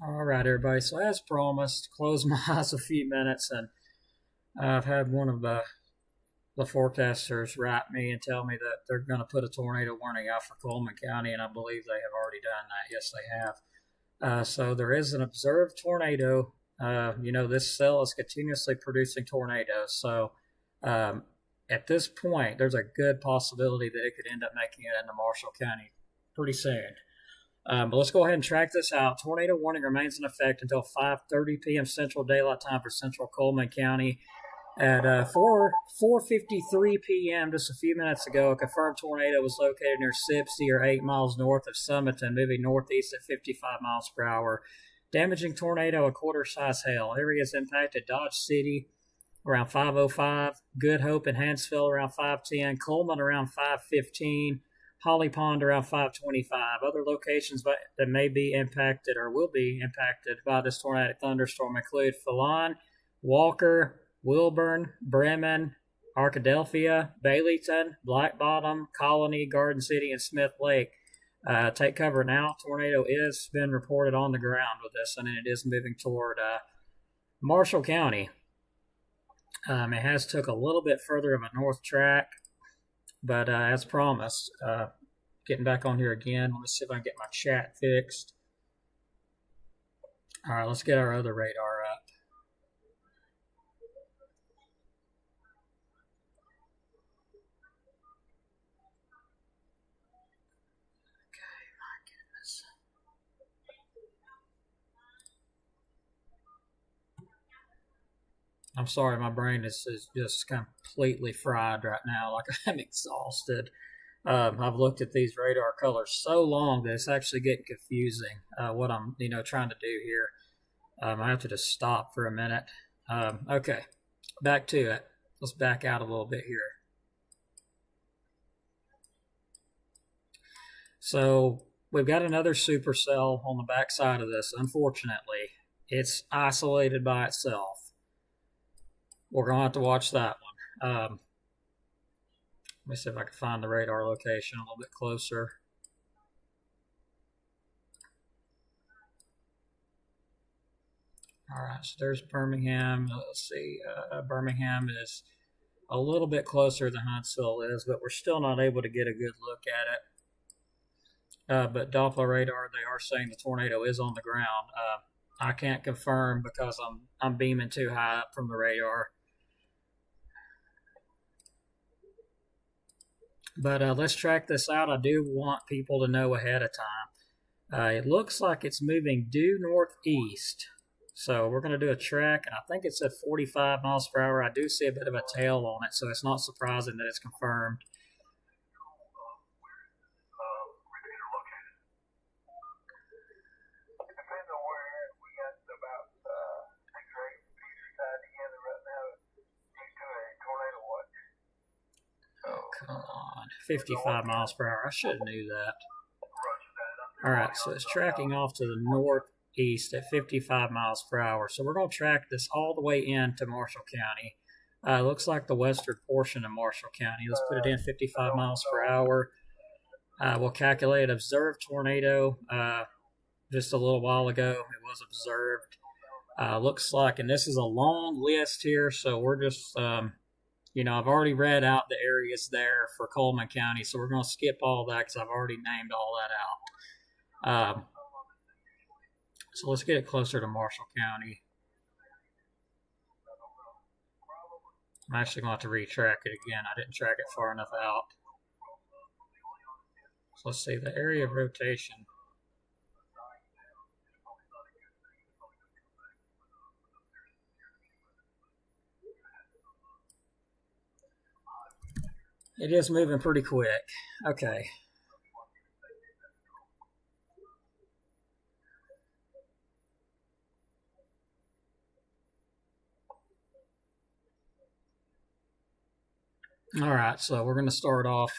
All right, everybody. So, as promised, close my eyes a few minutes, and I've had one of the forecasters write me and tell me that they're going to put a tornado warning out for Coleman County, and I believe they have already done that. Yes, they have. So, there is an observed tornado. This cell is continuously producing tornadoes. So, um, at this point, there's a good possibility that it could end up making it into Marshall County pretty soon. But let's go ahead and track this out. Tornado warning remains in effect until 5:30 p.m. Central Daylight Time for Central Coleman County. At 4:53 p.m., just a few minutes ago, a confirmed tornado was located near Sipsey, or 8 miles north of Summerton, moving northeast at 55 miles per hour. Damaging tornado, a quarter-size hail. Areas impacted: Dodge City around 5:05, Good Hope and Hansville around 5:10, Coleman around 5:15. Holly Pond around 525. Other locations that may be impacted or will be impacted by this tornadic thunderstorm include Phelan, Walker, Wilburn, Bremen, Arkadelphia, Baileyton, Black Bottom, Colony, Garden City, and Smith Lake. Take cover now. Tornado is been reported on the ground with this, and it is moving toward Marshall County. It has took a little bit further of a north track, but as promised, getting back on here again. Let me see if I can get my chat fixed. All right, let's get our other radar up. Okay, my goodness. I'm sorry, my brain is just completely fried right now. Like, I'm exhausted. I've looked at these radar colors so long that it's actually getting confusing. What I'm trying to do here. I have to just stop for a minute. Okay, back to it. Let's back out a little bit here. So we've got another supercell on the back side of this. Unfortunately, it's isolated by itself. We're going to have to watch that one. Let me see if I can find the radar location a little bit closer. All right, so there's Birmingham. Let's see. Birmingham is a little bit closer than Huntsville is, but we're still not able to get a good look at it. But Doppler radar, they are saying the tornado is on the ground. I can't confirm because I'm beaming too high up from the radar. But let's track this out. I do want people to know ahead of time. It looks like it's moving due northeast. So we're going to do a track, and I think it's at 45 miles per hour. I do see a bit of a tail on it, so it's not surprising that it's confirmed. Oh, come on. 55 miles per hour. I should have knew that. All right, so it's tracking off to the northeast at 55 miles per hour. So we're going to track this all the way into Marshall County. Looks like the western portion of Marshall County. Let's put it in 55 miles per hour. We'll calculate observed tornado just a little while ago. It was observed. Looks like, and this is a long list here, so we're just, I've already read out the areas there for Coleman County, so we're going to skip all that because I've already named all that out. So let's get it closer to Marshall County. I'm actually going to have to retrack it again. I didn't track it far enough out. So let's see, the area of rotation. It is moving pretty quick. Okay. All right, so we're going to start off.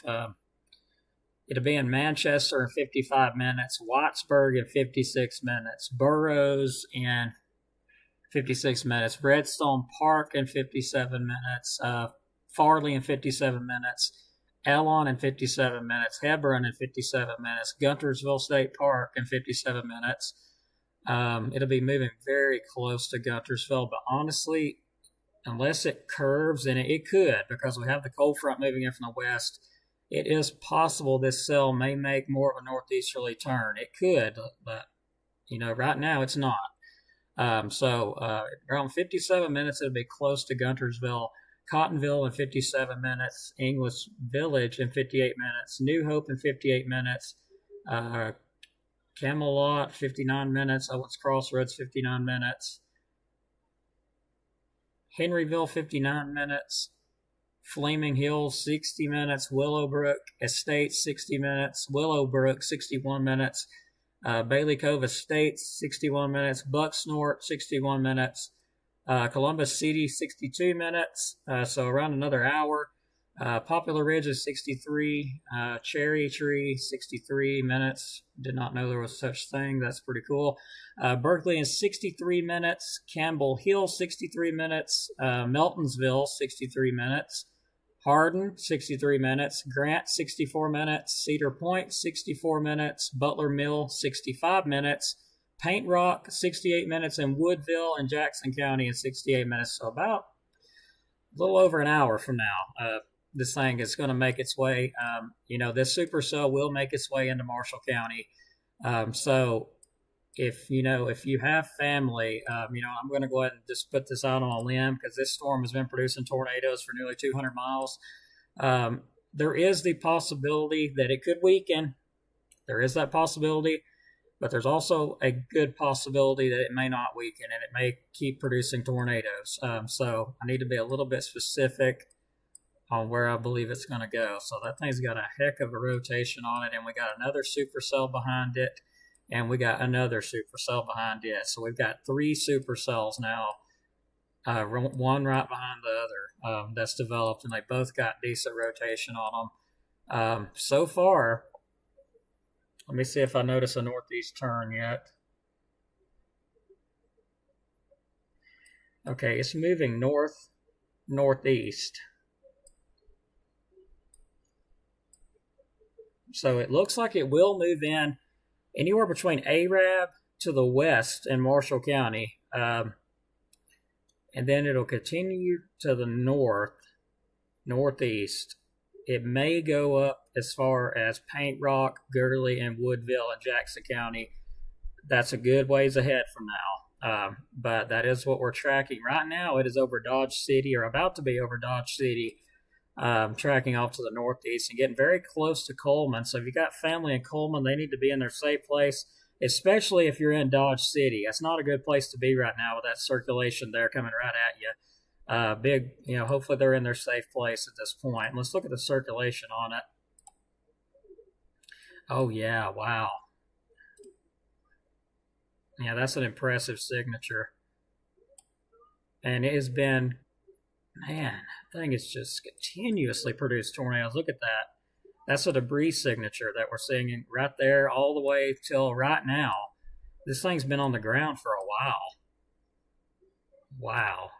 It'll be in Manchester in 55 minutes, Wattsburg in 56 minutes, Burroughs in 56 minutes, Redstone Park in 57 minutes, Farley in 57 minutes, Elon in 57 minutes, Hebron in 57 minutes, Guntersville State Park in 57 minutes, It'll be moving very close to Guntersville, but honestly, unless it curves, and it could, because we have the cold front moving in from the west, it is possible this cell may make more of a northeasterly turn. It could, but right now it's not. Around 57 minutes, it'll be close to Guntersville. Cottonville in 57 minutes, English Village in 58 minutes, New Hope in 58 minutes, Camelot 59 minutes, Owens Crossroads 59 minutes, Henryville 59 minutes, Flaming Hills 60 minutes, Willowbrook Estates 60 minutes, Willowbrook 61 minutes, Bailey Cove Estates 61 minutes, Bucksnort 61 minutes, Columbus City 62 minutes, so around another hour. Poplar Ridge is 63, Cherry Tree 63 minutes. Did not know there was such thing. That's pretty cool. Berkeley is 63 minutes, Campbell Hill 63 minutes, Meltonsville 63 minutes, Hardin 63 minutes, Grant 64 minutes, Cedar Point 64 minutes, Butler Mill 65 minutes, Paint Rock 68 minutes, and Woodville and Jackson County in 68 minutes. So about a little over an hour from now, this thing is going to make its way. This supercell will make its way into Marshall County. So if you have family, I'm going to go ahead and just put this out on a limb, because this storm has been producing tornadoes for nearly 200 miles. There is the possibility that it could weaken. There is that possibility, but there's also a good possibility that it may not weaken and it may keep producing tornadoes. So I need to be a little bit specific on where I believe it's going to go. So that thing's got a heck of a rotation on it, and we got another supercell behind it, and we got another supercell behind it. So we've got 3 supercells now, one right behind the other, that's developed, and they both got decent rotation on them. So far, let me see if I notice a northeast turn yet. Okay, it's moving northeast. So it looks like it will move in anywhere between Arab to the west in Marshall County. And then it'll continue to the northeast. It may go up as far as Paint Rock, Gurley, and Woodville in Jackson County. That's a good ways ahead from now. But that is what we're tracking. Right now, it is over Dodge City, or about to be over Dodge City. Tracking off to the northeast and getting very close to Coleman. So if you got family in Coleman, they need to be in their safe place, especially if you're in Dodge City. That's not a good place to be right now with that circulation there coming right at you. Hopefully they're in their safe place at this point. And let's look at the circulation on it. Oh, yeah, wow. Yeah, that's an impressive signature. And it has been, man, that thing has just continuously produced tornadoes. Look at that. That's a debris signature that we're seeing right there all the way till right now. This thing's been on the ground for a while. Wow.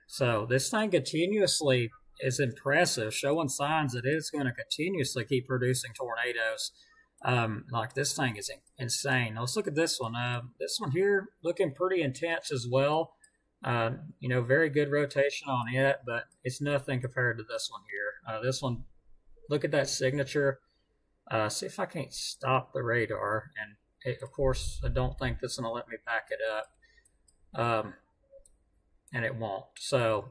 So this thing continuously is impressive, showing signs that it's going to continuously keep producing tornadoes. Like this thing is insane. Now let's look at this one. This one here looking pretty intense as well. Very good rotation on it, but it's nothing compared to this one here. This one, look at that signature. See if I can't stop the radar. And of course, I don't think this is going to let me back it up. And it won't. So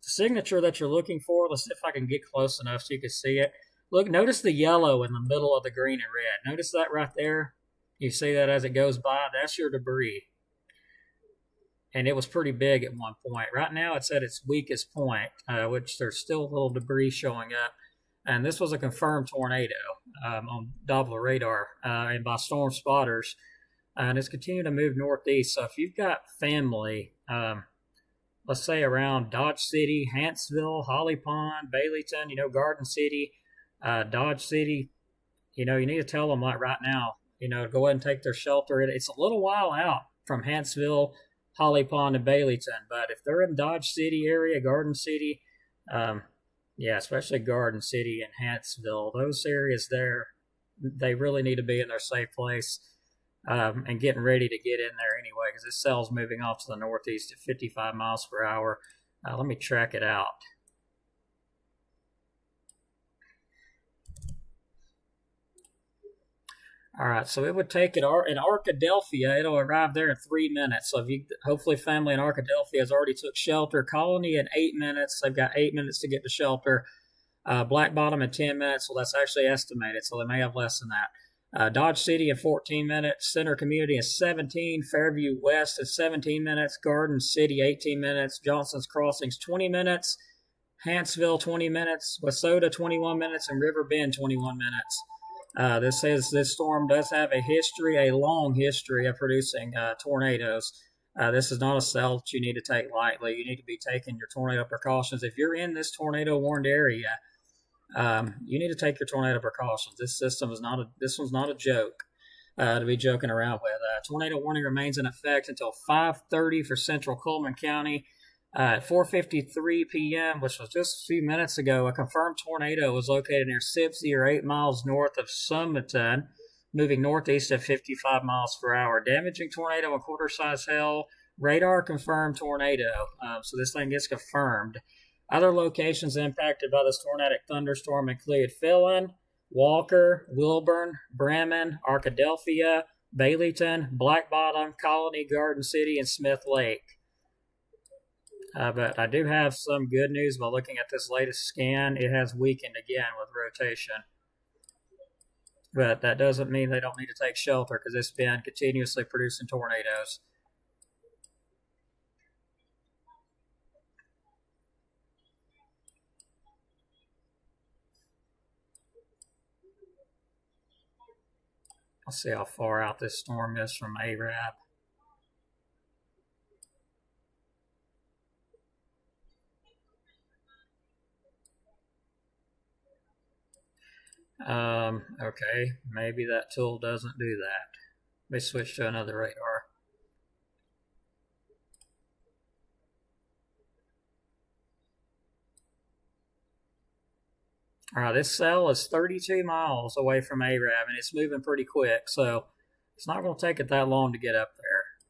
the signature that you're looking for, let's see if I can get close enough so you can see it. Look, notice the yellow in the middle of the green and red. Notice that right there? You see that as it goes by? That's your debris. And it was pretty big at one point. Right now, it's at its weakest point, which there's still a little debris showing up. And this was a confirmed tornado on Doppler radar and by storm spotters. And it's continuing to move northeast. So if you've got family, let's say around Dodge City, Huntsville, Holly Pond, Baileyton, Garden City, Dodge City, you need to tell them like right now, to go ahead and take their shelter. It's a little while out from Huntsville, Holly Pond, and Baileyton, but if they're in Dodge City area, Garden City, especially Garden City and Huntsville, those areas there, they really need to be in their safe place. and getting ready to get in there anyway because this cell's moving off to the northeast at 55 miles per hour. Let me track it out. All right, so it would take it in Arkadelphia. It'll arrive there in 3 minutes. So if you, hopefully, family in Arkadelphia has already took shelter. Colony in 8 minutes. They've got 8 minutes to get to shelter. Black Bottom in 10 minutes. Well, that's actually estimated, so they may have less than that. Dodge City in 14 minutes. Center Community in 17. Fairview West in 17 minutes. Garden City 18 minutes. Johnson's Crossings 20 minutes. Hanceville 20 minutes. Wausoda 21 minutes. And River Bend 21 minutes. This says this storm does have a long history of producing tornadoes. This is not a cell that you need to take lightly. You need to be taking your tornado precautions. If you're in this tornado warned area, you need to take your tornado precautions. This one's not a joke to be joking around with. Tornado warning remains in effect until 5:30 for central Cullman County. At 4:53 p.m., which was just a few minutes ago, a confirmed tornado was located near Sibsey or 8 miles north of Sumiton, moving northeast at 55 miles per hour. Damaging tornado and quarter-size hail. Radar confirmed tornado. So this thing gets confirmed. Other locations impacted by this tornadic thunderstorm include Phelan, Walker, Wilburn, Bremen, Arkadelphia, Baileyton, Black Bottom, Colony, Garden City, and Smith Lake. But I do have some good news by looking at this latest scan. It has weakened again with rotation. But that doesn't mean they don't need to take shelter because it's been continuously producing tornadoes. Let's see how far out this storm is from Arab. Okay, maybe that tool doesn't do that. Let me switch to another radar. All right, this cell is 32 miles away from Arab, and it's moving pretty quick, so it's not going to take it that long to get up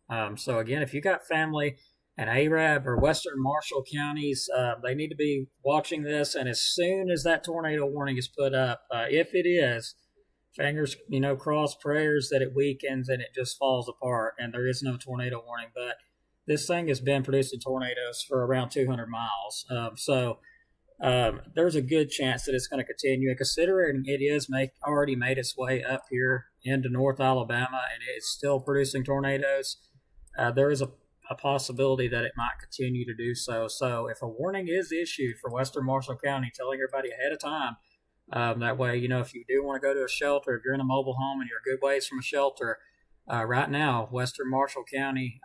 there. So again, if you got family in Arab or Western Marshall counties, they need to be watching this. And as soon as that tornado warning is put up, if it is, fingers, crossed, prayers that it weakens and it just falls apart and there is no tornado warning. But this thing has been producing tornadoes for around 200 miles. So there's a good chance that it's going to continue. And considering it is already made its way up here into North Alabama and it's still producing tornadoes, there is a possibility that it might continue to do so. So if a warning is issued for Western Marshall County, telling everybody ahead of time, that way, if you do want to go to a shelter, if you're in a mobile home and you're a good ways from a shelter, right now, Western Marshall County,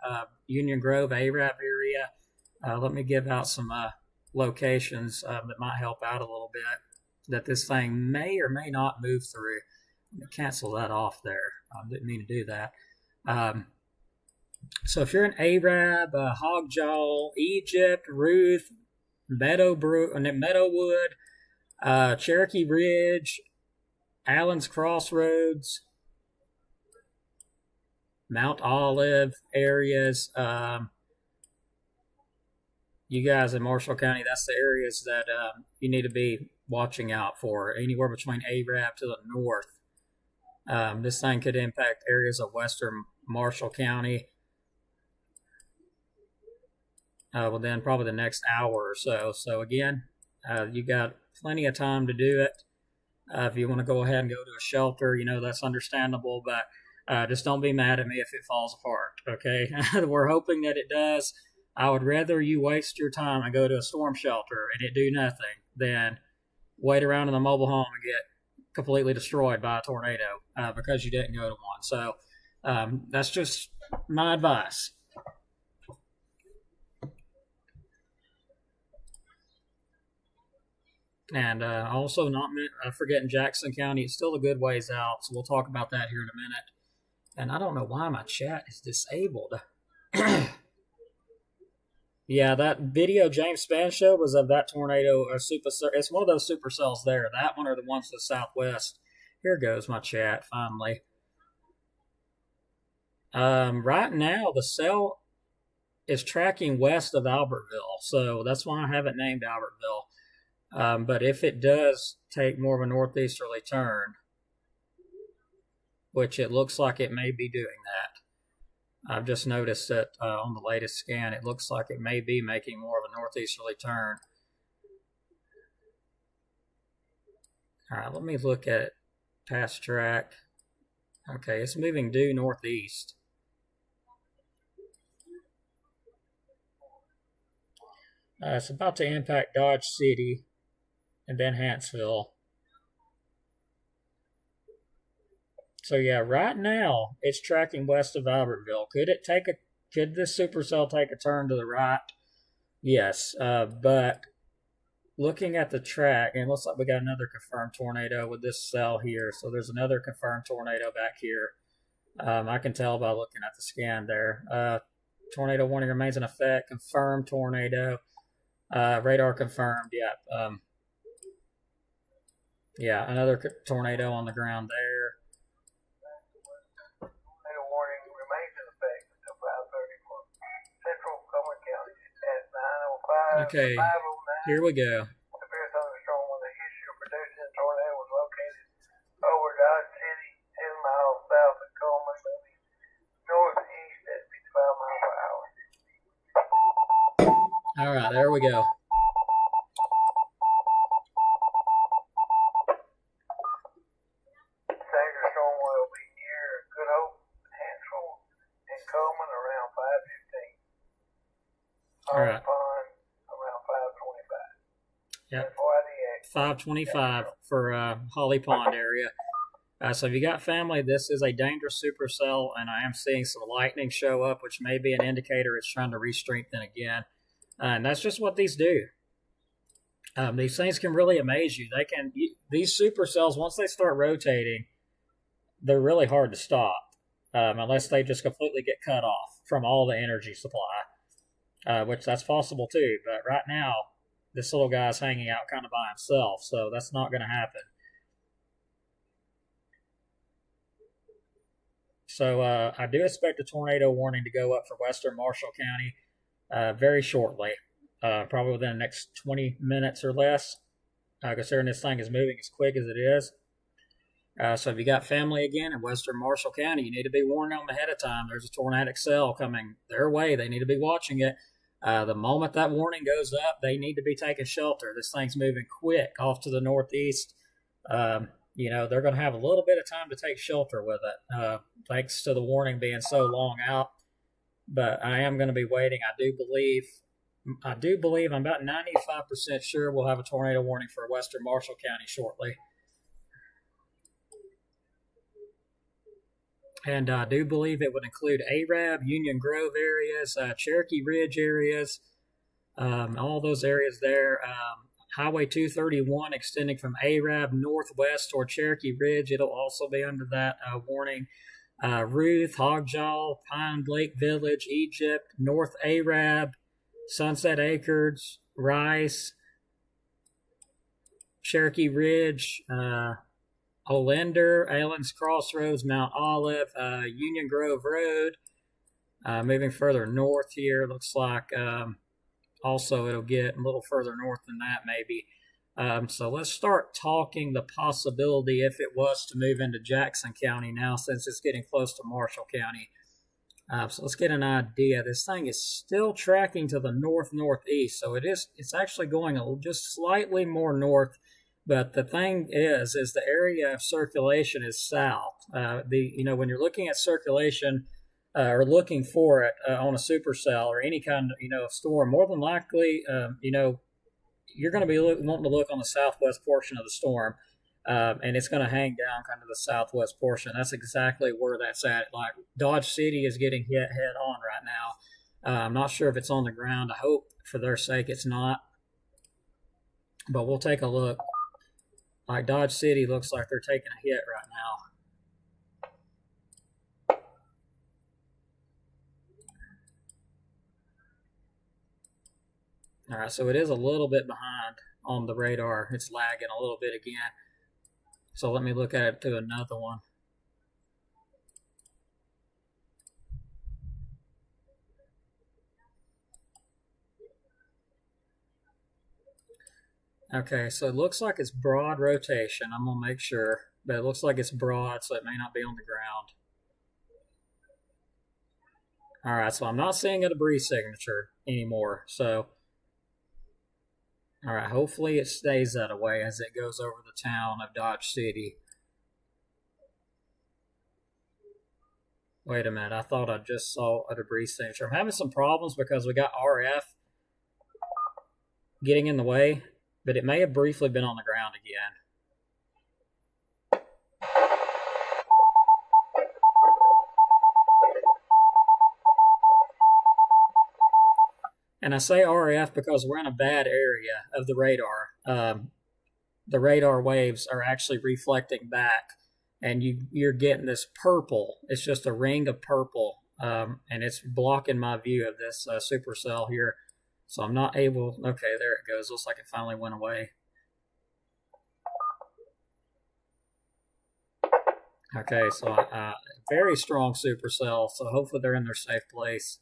Union Grove, Arab area, let me give out some locations that might help out a little bit that this thing may or may not move through. Let me cancel that off there. I didn't mean to do that. So if you're in Arab, Hogjaw, Egypt, Ruth, Meadowwood, Cherokee Ridge, Allen's Crossroads, Mount Olive areas, you guys in Marshall County, that's the areas that you need to be watching out for. Anywhere between Arab to the north. This thing could impact areas of Western Marshall County. Within probably the next hour or so. So again, you got plenty of time to do it. If you want to go ahead and go to a shelter, that's understandable, but just don't be mad at me if it falls apart, okay? We're hoping that it does. I would rather you waste your time and go to a storm shelter and it do nothing than wait around in the mobile home and get completely destroyed by a tornado because you didn't go to one. So that's just my advice. And also, not forgetting Jackson County, it's still a good ways out, so we'll talk about that here in a minute. And I don't know why my chat is disabled. Yeah, that video James Spann showed was of that tornado. It's one of those supercells there. That one or the ones to the southwest. Here goes my chat, finally. Right now, the cell is tracking west of Albertville, so that's why I haven't named Albertville. But if it does take more of a northeasterly turn, which it looks like it may be doing that, I've just noticed that on the latest scan, it looks like it may be making more of a northeasterly turn. All right, let me look at past track. Okay, it's moving due northeast. It's about to impact Dodge City and then Huntsville. So yeah, right now it's tracking west of Albertville. Could this supercell take a turn to the right? Yes, but looking at the track, and it looks like we got another confirmed tornado with this cell here. So there's another confirmed tornado back here. I can tell by looking at the scan there. Tornado warning remains in effect. Confirmed tornado. Radar confirmed. Yeah. Yeah, another tornado on the ground there. Tornado warning remains in effect until 5:30 for central Coleman County at 9:05. Okay, here we go. Severe thunderstorm with a history of producing tornado was located over Dodge City, 10 miles south of Coleman, moving northeast at 55 miles per hour. All right, there we go. Thunderstorm will be near Good Hope, Hansel, and Coleman around 5:15. All right. Pond around 5:25. Yep. 5:25 for Holly Pond area. So if you got family, this is a dangerous supercell, and I am seeing some lightning show up, which may be an indicator it's trying to re-strengthen again. And that's just what these do. These things can really amaze you. These supercells, once they start rotating, they're really hard to stop, unless they just completely get cut off from all the energy supply, which that's possible too. But right now, this little guy's hanging out kind of by himself, so that's not going to happen. So I do expect a tornado warning to go up for western Marshall County very shortly, probably within the next 20 minutes or less, considering this thing is moving as quick as it is. So if you got family again in western Marshall County, you need to be warned them ahead of time. There's a tornadic cell coming their way. They need to be watching it. The moment that warning goes up, they need to be taking shelter. This thing's moving quick off to the northeast. They're going to have a little bit of time to take shelter with it, thanks to the warning being so long out. But I am going to be waiting. I do believe, I'm about 95% sure we'll have a tornado warning for western Marshall County shortly. And I do believe it would include Arab, Union Grove areas, Cherokee Ridge areas, all those areas there. Highway 231 extending from Arab northwest toward Cherokee Ridge. It'll also be under that warning. Ruth, Hogjaw, Pine Lake Village, Egypt, North Arab, Sunset Acres, Rice, Cherokee Ridge, Olender, Allen's Crossroads, Mount Olive, Union Grove Road. Moving further north here, looks like also it'll get a little further north than that maybe. So let's start talking the possibility if it was to move into Jackson County now, since it's getting close to Marshall County. So let's get an idea. This thing is still tracking to the northeast, so it's actually going just slightly more north. But the thing is the area of circulation is south. When you're looking at circulation or looking for it on a supercell or any kind of storm, more than likely, you're going to be wanting to look on the southwest portion of the storm, and it's going to hang down kind of the southwest portion. That's exactly where that's at. Like Dodge City is getting hit head on right now. I'm not sure if it's on the ground. I hope for their sake it's not, but we'll take a look. Like Dodge City looks like they're taking a hit right now. All right, so it is a little bit behind on the radar. It's lagging a little bit again. So let me look at it to another one. Okay, so it looks like it's broad rotation. I'm gonna make sure, but it looks like it's broad, so it may not be on the ground. All right, so I'm not seeing a debris signature anymore. So, all right, hopefully it stays that way as it goes over the town of Dodge City. Wait a minute, I thought I just saw a debris signature. I'm having some problems because we got RF getting in the way, but it may have briefly been on the ground again. And I say RF because we're in a bad area of the radar. The radar waves are actually reflecting back, and you're getting this purple. It's just a ring of purple, and it's blocking my view of this supercell here. So I'm not able. Okay, there it goes. Looks like it finally went away. Okay, so very strong supercell. So hopefully they're in their safe place.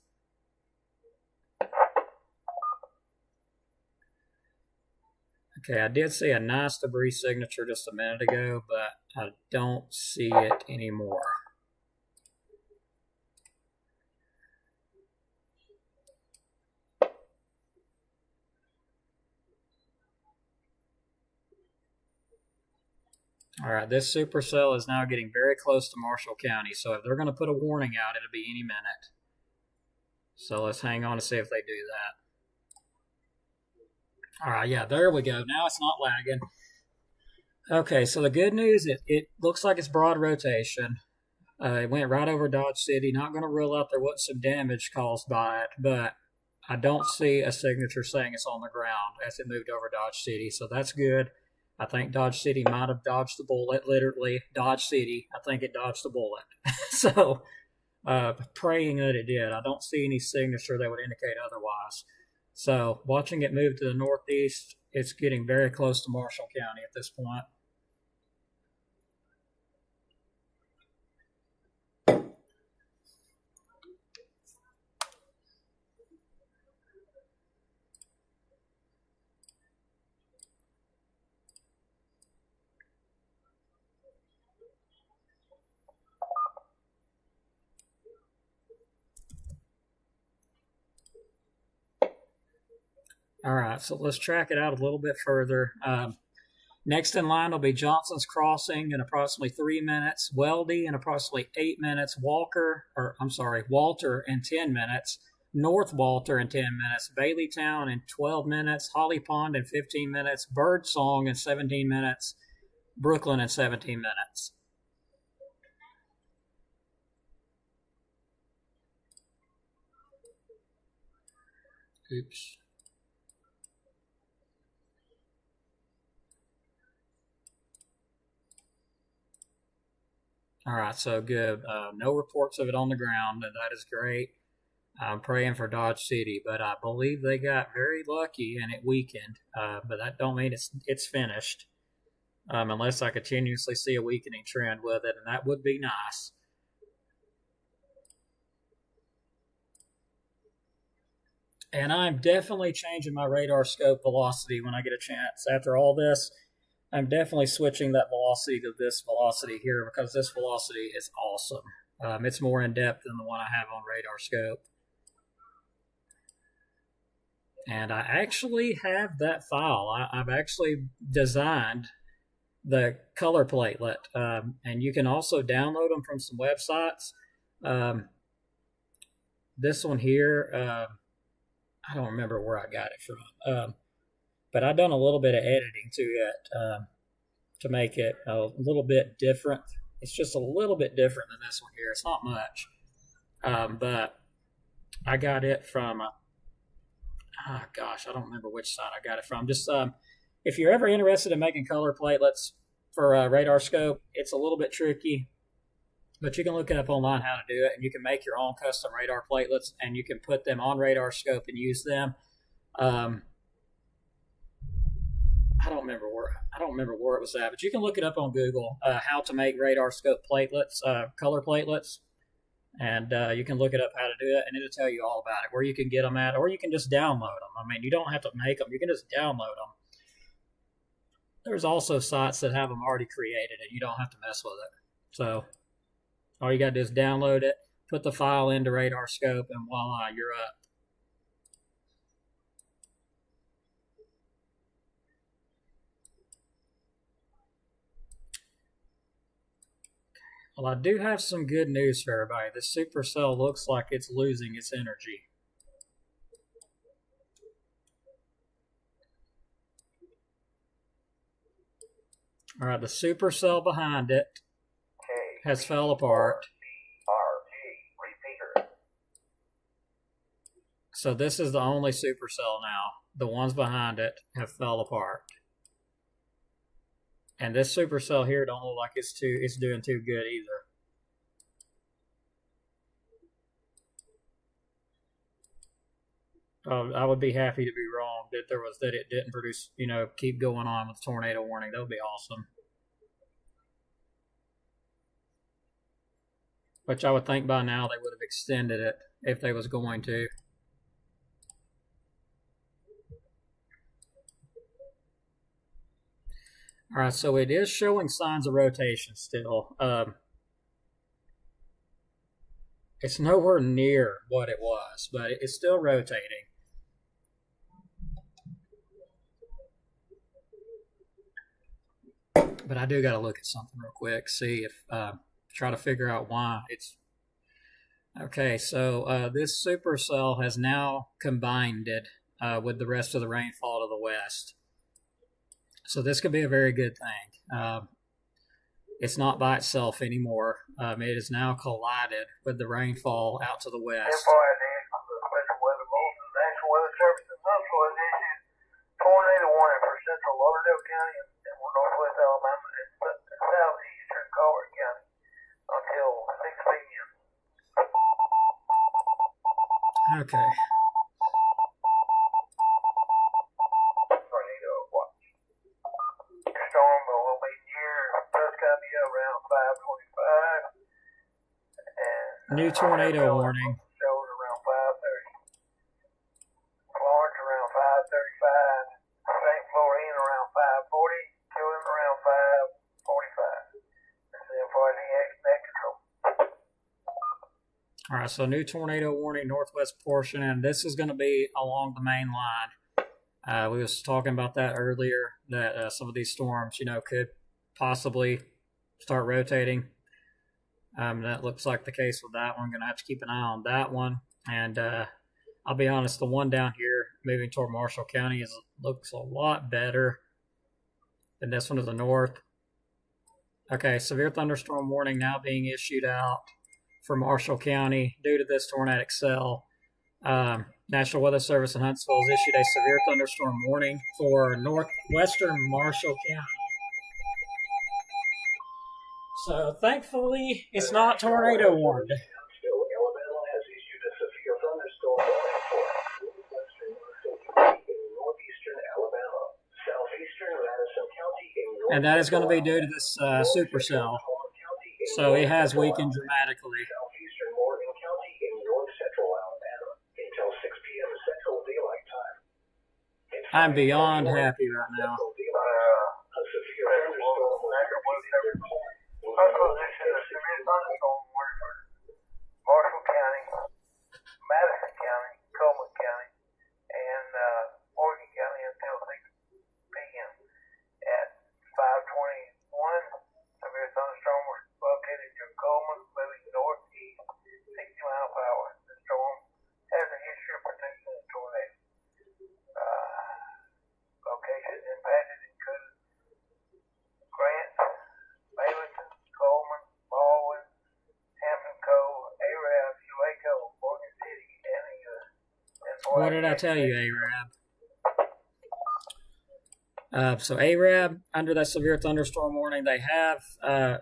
Okay, I did see a nice debris signature just a minute ago, but I don't see it anymore. All right, this supercell is now getting very close to Marshall County, so if they're going to put a warning out, it'll be any minute. So let's hang on to see if they do that. All right, yeah, there we go. Now it's not lagging. Okay, so the good news, it looks like it's broad rotation. It went right over Dodge City. Not going to rule out there was some damage caused by it, but I don't see a signature saying it's on the ground as it moved over Dodge City, so that's good. I think Dodge City might have dodged the bullet, literally. Dodge City, I think it dodged the bullet. So, praying that it did. I don't see any signature that would indicate otherwise. So, watching it move to the northeast, it's getting very close to Marshall County at this point. All right, so let's track it out a little bit further. Next in line will be Johnson's Crossing in approximately 3 minutes, Weldy in approximately 8 minutes, Walter in 10 minutes, North Walter in 10 minutes, Baileytown in 12 minutes, Holly Pond in 15 minutes, Birdsong in 17 minutes, Brooklyn in 17 minutes. Oops. All right, so good. No reports of it on the ground, and that is great. I'm praying for Dodge City, but I believe they got very lucky and it weakened. But that don't mean it's finished, unless I continuously see a weakening trend with it, and that would be nice. And I'm definitely changing my radar scope velocity when I get a chance. After all this, I'm definitely switching that velocity to this velocity here because this velocity is awesome. It's more in depth than the one I have on radar scope. And I actually have that file. I've actually designed the color platelet, and you can also download them from some websites. This one here, I don't remember where I got it from, but I've done a little bit of editing to it to make it a little bit different. It's just a little bit different than this one here. It's not much, but I got it from, I don't remember which site I got it from. Just if you're ever interested in making color platelets for radar scope, it's a little bit tricky. But you can look it up online how to do it, and you can make your own custom radar platelets, and you can put them on radar scope and use them. I don't remember where it was at, but you can look it up on Google how to make radar scope platelets, color platelets, and you can look it up how to do it, and it'll tell you all about it, where you can get them at, or you can just download them. I mean, you don't have to make them; you can just download them. There's also sites that have them already created and you don't have to mess with it. So all you got to do is download it, put the file into RadarScope, and voila, you're up. Well, I do have some good news for everybody. This supercell looks like it's losing its energy. All right, the supercell behind it has fell apart. So this is the only supercell now. The ones behind it have fell apart. And this supercell here don't look like it's doing too good either. I would be happy to be wrong that it didn't produce, keep going on with tornado warning. That would be awesome. Which I would think by now they would have extended it if they was going to. All right, so it is showing signs of rotation still. It's nowhere near what it was, but it's still rotating. But I do got to look at something real quick, see if try to figure out why it's okay. So this supercell has now combined it with the rest of the rainfall to the west. So this could be a very good thing. It's not by itself anymore. It is now collided with the rainfall out to the west. Special Weather Bulletin, National Weather Service in Huntsville has issued tornado warning for central Lauderdale County and northwest Alabama and southeastern Colbert County until 6 p.m. Okay. Tornado watch. Storm will be near Tuscany around 5:25. And New tornado warning. shows around 5:30. Florence around 5:35. St. Florine around 5:40. Killing around 5:45. That's the FRDX net control. All right, so new tornado warning, northwest portion, and this is going to be along the main line. We was talking about that earlier, that some of these storms, could possibly start rotating. That looks like the case with that one. Going to have to keep an eye on that one. And I'll be honest, the one down here moving toward Marshall County looks a lot better than this one to the north. Okay, severe thunderstorm warning now being issued out for Marshall County due to this tornadic cell. National Weather Service in Huntsville has issued a severe thunderstorm warning for northwestern Marshall County. So thankfully, it's not tornado warned. Alabama has issued a severe thunderstorm warning for northwestern Marshall County in northeastern Alabama, southeastern Madison County, And that is going to be due to this supercell. So it has weakened dramatically. southeastern Morgan County in north central Alabama until 6 p.m. Central Daylight Time. I'm beyond happy right now. A severe thunderstorm also issued a severe thunderstorm warning for Marshall County, Madison County, Coleman County, and Morgan County until 6 p.m. At 5:21, severe thunderstorm was located near Coleman, moving northeast 60 miles per hour. The storm has a history of protection and tornado. Locations impacted include Grant, Malayton, Coleman, Baldwin, Hampton Cove, Arab, Waco, Morgan City, and What did I tell you, Arab? So Arab, under that severe thunderstorm warning, they have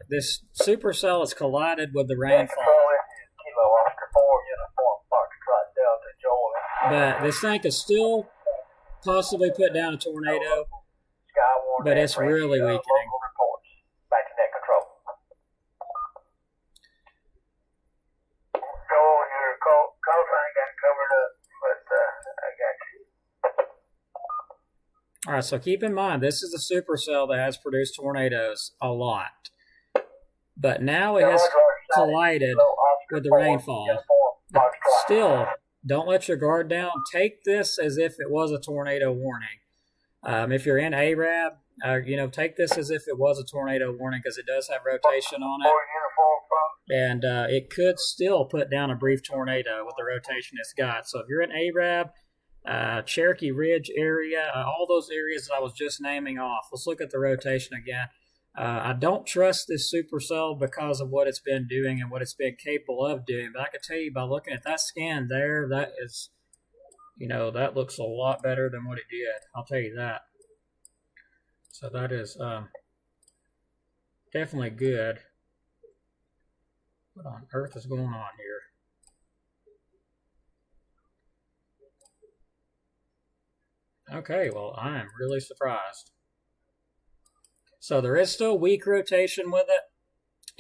this supercell has collided with the rainfall. Kilo Oscar 4 uniform Foxtrot Delta Joel. But this thing could still possibly put down a tornado, but it's really weakening. Reports. Back to net control. Joel, your call sign got covered up, but I got you. All right, so keep in mind, this is a supercell that has produced tornadoes a lot. But now it has collided with the rainfall. But still, don't let your guard down. Take this as if it was a tornado warning. If you're in ARAB, take this as if it was a tornado warning because it does have rotation on it. And it could still put down a brief tornado with the rotation it's got. So if you're in ARAB, Cherokee Ridge area, all those areas that I was just naming off, let's look at the rotation again. I don't trust this supercell because of what it's been doing and what it's been capable of doing. But I can tell you by looking at that scan there, that is, that looks a lot better than what it did. I'll tell you that. So that is definitely good. What on earth is going on here? Okay, well, I am really surprised. So there is still weak rotation with it.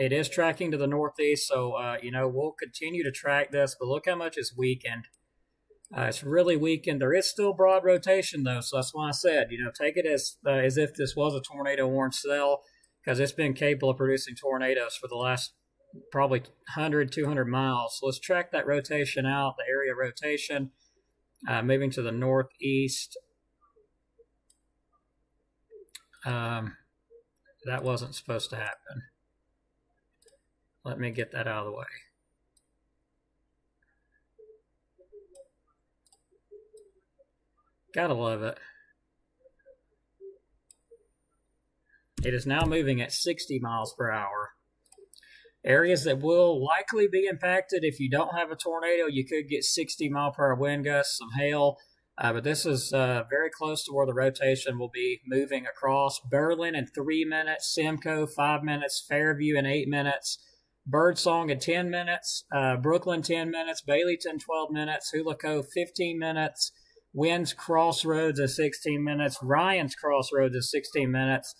It is tracking to the northeast, so, we'll continue to track this, but look how much it's weakened. It's really weakened. There is still broad rotation, though, so that's why I said, take it as if this was a tornado-warned cell, because it's been capable of producing tornadoes for the last probably 100, 200 miles. So let's track that rotation out, the area rotation, moving to the northeast. That wasn't supposed to happen. Let me get that out of the way. Gotta love it. It is now moving at 60 miles per hour. Areas that will likely be impacted if you don't have a tornado, you could get 60 mile per hour wind gusts, some hail. But this is very close to where the rotation will be moving across. Berlin in 3 minutes, Simcoe 5 minutes, Fairview in 8 minutes, Birdsong in 10 minutes, Brooklyn 10 minutes, Baileyton 12 minutes, Hula Cove 15 minutes, Winds Crossroads at 16 minutes, Ryan's Crossroads at 16 minutes,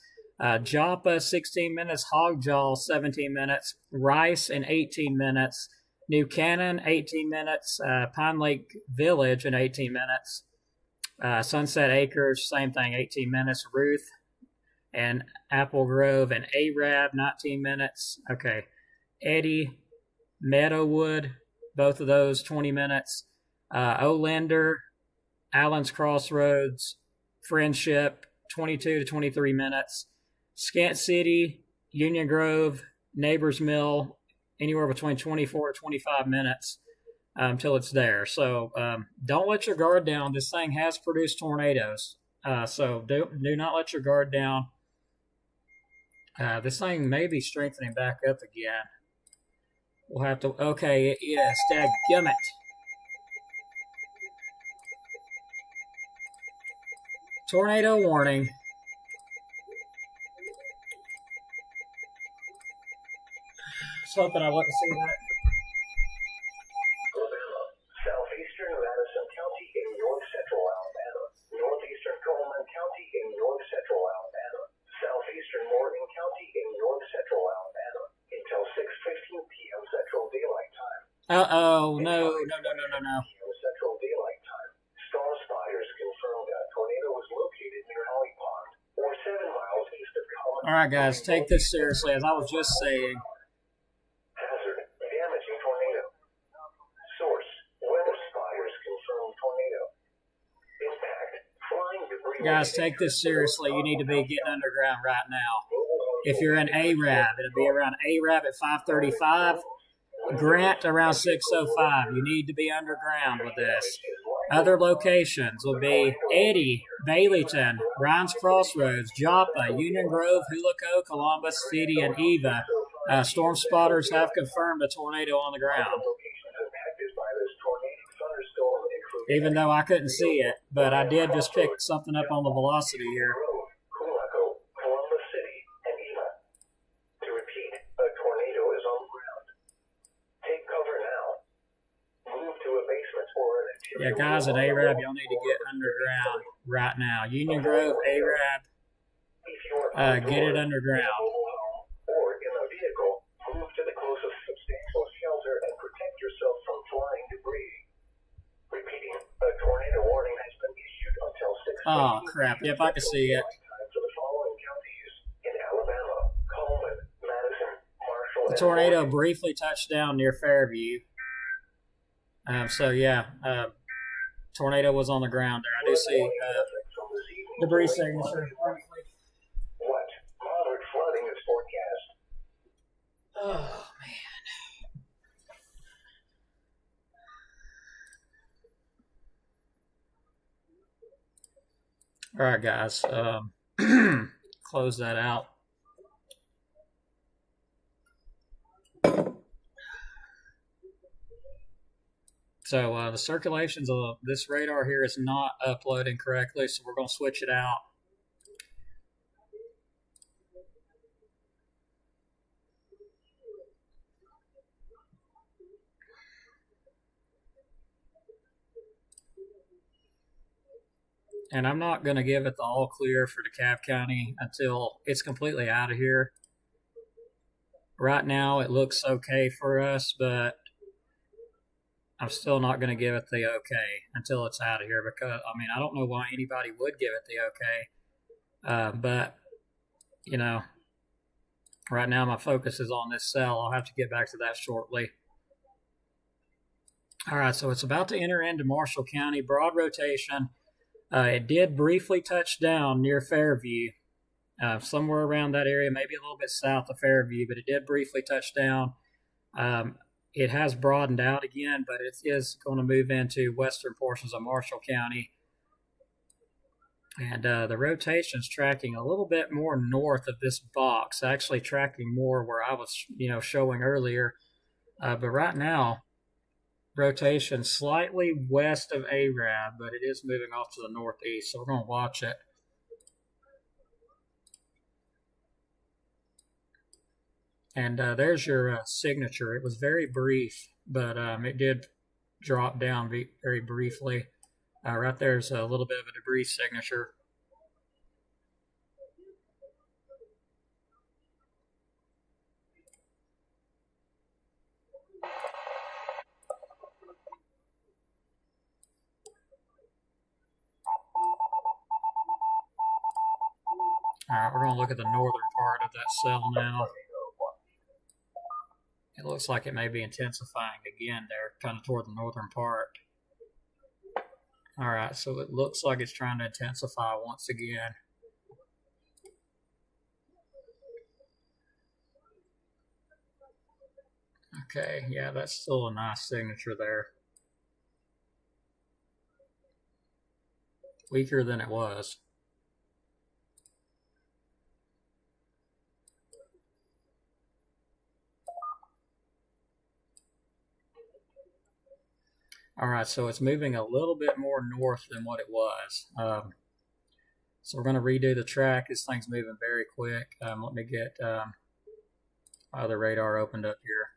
Joppa 16 minutes, Hogjaw 17 minutes, Rice in 18 minutes, New Cannon 18 minutes, Pine Lake Village in 18 minutes, Sunset Acres, same thing, 18 minutes, Ruth and Apple Grove and ARAB, 19 minutes. Okay, Eddy, Meadowwood, both of those, 20 minutes. Olander, Allen's Crossroads, Friendship, 22 to 23 minutes. Scant City, Union Grove, Neighbors Mill, anywhere between 24 to 25 minutes until it's there. So don't let your guard down. This thing has produced tornadoes. So do not let your guard down. This thing may be strengthening back up again. We'll have to... Okay, it is. Dadgummit. Tornado warning. Just hoping I wouldn't see that. Alabama, southeastern Madison County in north central Alabama, northeastern Coleman County in north central Alabama, southeastern Morgan County in north central Alabama until 6:15 p.m. Central Daylight Time. No. Central Daylight Time. Storm spotters confirmed a tornado was located near Holly Pond, or 7 miles east of Coleman. All right, guys, take this seriously. As I was just saying. Hazard, damaging tornado. Source, weather spotters confirmed tornado. Impact, flying debris. Guys, take this seriously. You need to be getting underground right now. If you're in ARAB, it'll be around ARAB at 5:35. Grant around 6:05. You need to be underground with this. Other locations will be Eddy, Baileyton, Ryan's Crossroads, Joppa, Union Grove, Hula Cove, Columbus City, and Eva. Storm spotters have confirmed a tornado on the ground. Even though I couldn't see it, but I did just pick something up on the velocity here. Columbus City, and Eva. To repeat, a tornado is on the ground. Take cover now. Move to a basement or an interior. Yeah, guys at ARAB, y'all need to get underground right now. Union Grove, ARAB, get it underground. Or in a vehicle, move to the closest substantial shelter and protect yourself from flying debris. Repeating, a tornado warning has been issued until Oh, crap. Yep, I can see it. For the following counties in Alabama: Coleman, Madison, Marshall, The and tornado Morgan. briefly touched down near Fairview. So, yeah, tornado was on the ground there. I do see debris signature. What? Moderate flooding is forecast. Oh, man. All right, guys. Close that out. So the circulations of this radar here is not uploading correctly, so we're going to switch it out. And I'm not going to give it the all clear for DeKalb County until it's completely out of here. Right now, it looks okay for us, but I'm still not going to give it the okay until it's out of here because, I mean, I don't know why anybody would give it the okay. But, you know, right now my focus is on this cell. I'll have to get back to that shortly. All right, so it's about to enter into Marshall County, broad rotation. It did briefly touch down near Fairview, somewhere around that area, maybe a little bit south of Fairview, but it did briefly touch down. It has broadened out again, but it is going to move into western portions of Marshall County. And the rotation's tracking a little bit more north of this box, actually tracking more where I was, showing earlier. But right now, rotation slightly west of Arab, but it is moving off to the northeast, so we're going to watch it. And there's your signature. It was very brief, but it did drop down very briefly. Right there's a little bit of a debris signature. All right, we're going to look at the northern part of that cell now. It looks like it may be intensifying again there, kind of toward the northern part. All right, so it looks like it's trying to intensify once again. Okay, yeah, that's still a nice signature there. Weaker than it was. All right, so it's moving a little bit more north than what it was. So we're going to redo the track. This thing's moving very quick. Let me get my other radar opened up here.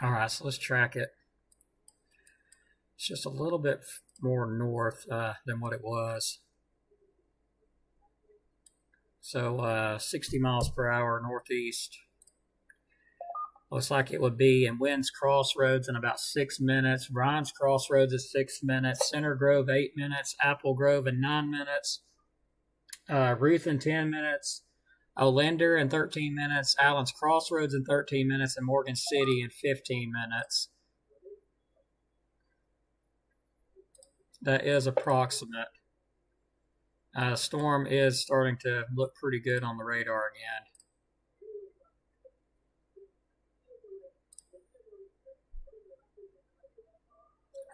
All right, so let's track it. It's just a little bit more north than what it was. So 60 miles per hour northeast. Looks like it would be in Winds Crossroads in about 6 minutes. Bryan's Crossroads is 6 minutes. Center Grove 8 minutes. Apple Grove in 9 minutes. Ruth in 10 minutes. Olender in 13 minutes. Allen's Crossroads in 13 minutes. And Morgan City in 15 minutes. That is approximate. Storm is starting to look pretty good on the radar again.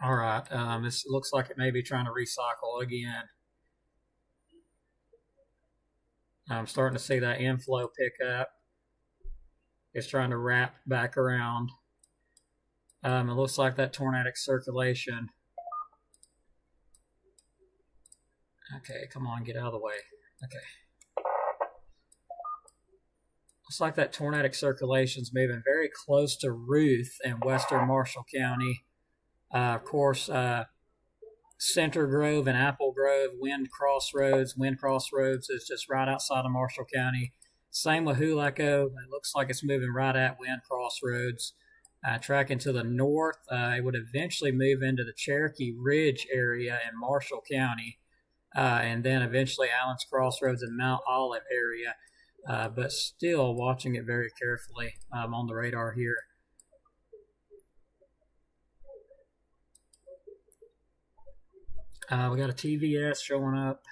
All right, this looks like it may be trying to recycle again. I'm starting to see that inflow pick up. It's trying to wrap back around. It looks like that tornadic circulation. Okay, come on, get out of the way. Okay. Looks like that tornadic circulation's moving very close to Ruth in western Marshall County. Of course, Center Grove and Apple Grove, Wind Crossroads. Wind Crossroads is just right outside of Marshall County. Same with Hulaco. It looks like it's moving right at Wind Crossroads. Tracking to the north, it would eventually move into the Cherokee Ridge area in Marshall County, and then eventually Allen's Crossroads and Mount Olive area, but still watching it very carefully on the radar here. We got a TVS showing up.